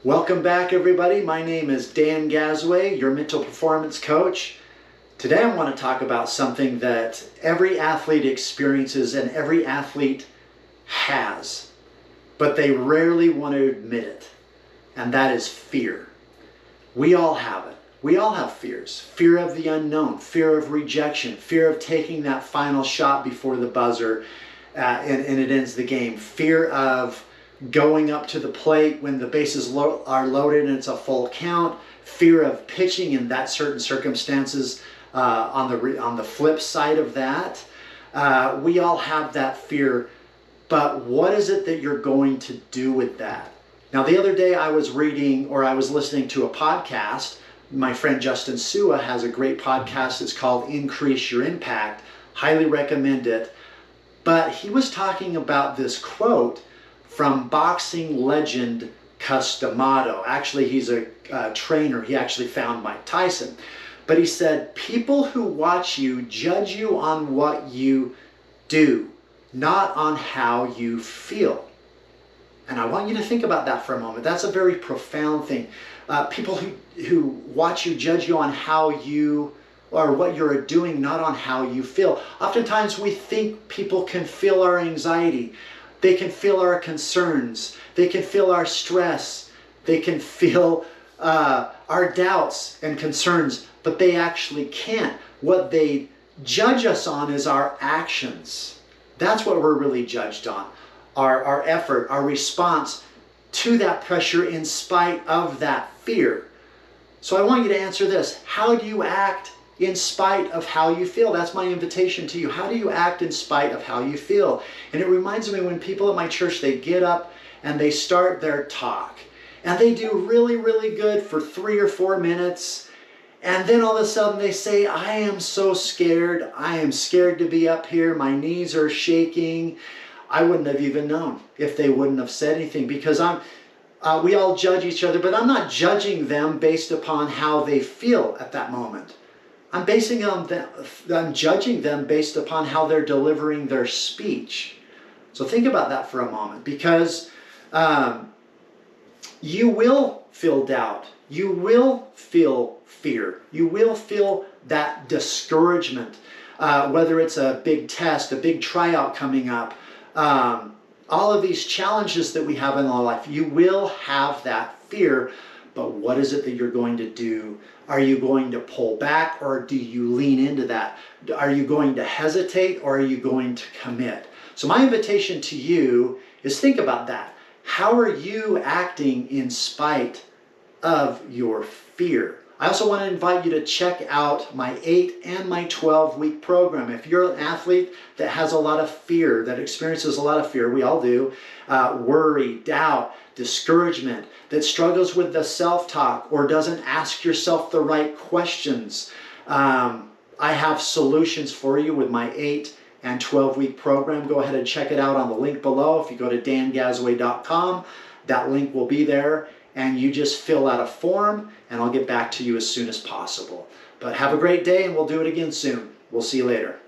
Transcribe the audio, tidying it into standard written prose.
Welcome back, everybody. My name is Dan Gazaway, your mental performance coach. Today I want to talk about something that every athlete experiences and every athlete has, but they rarely want to admit it, and that is fear. We all have it. We all have fears. Fear of the unknown, fear of rejection, fear of taking that final shot before the buzzer and it ends the game, fear of going up to the plate when the bases are loaded and it's a full count, fear of pitching in that certain circumstances. On the flip side of that, we all have that fear, but what is it that you're going to do with that? Now, the other day I was listening to a podcast. My friend Justin Sua has a great podcast. It's called Increase Your Impact. Highly recommend it. But he was talking about this quote from boxing legend Cus D'Amato. Actually, he's a trainer. He actually found Mike Tyson. But he said, people who watch you judge you on what you do, not on how you feel. And I want you to think about that for a moment. That's a very profound thing. People who watch you judge you on how you or what you're doing, not on how you feel. Oftentimes we think people can feel our anxiety. They can feel our concerns. They can feel our stress. They can feel our doubts and concerns, but they actually can't. What they judge us on is our actions. That's what we're really judged on. Our effort, our response to that pressure in spite of that fear. So I want you to answer this. How do you act in spite of how you feel? That's my invitation to you. How do you act in spite of how you feel? And it reminds me when people at my church, they get up and they start their talk. And they do really, really good for 3 or 4 minutes. And then all of a sudden they say, I am so scared. I am scared to be up here. My knees are shaking. I wouldn't have even known if they wouldn't have said anything, because we all judge each other, but I'm not judging them based upon how they feel at that moment. I'm judging them based upon how they're delivering their speech. So think about that for a moment, because you will feel doubt. You will feel fear. You will feel that discouragement, whether it's a big test, a big tryout coming up, all of these challenges that we have in our life. You will have that fear, but what is it that you're going to do? Are you going to pull back, or do you lean into that? Are you going to hesitate, or are you going to commit? So my invitation to you is, think about that. How are you acting in spite of your fear? I also want to invite you to check out my 8 and my 12-week program. If you're an athlete that has a lot of fear, that experiences a lot of fear, we all do, worry, doubt, discouragement, that struggles with the self-talk or doesn't ask yourself the right questions, I have solutions for you with my 8 and 12-week program. Go ahead and check it out on the link below. If you go to dangazaway.com, that link will be there, and you just fill out a form, and I'll get back to you as soon as possible. But have a great day, and we'll do it again soon. We'll see you later.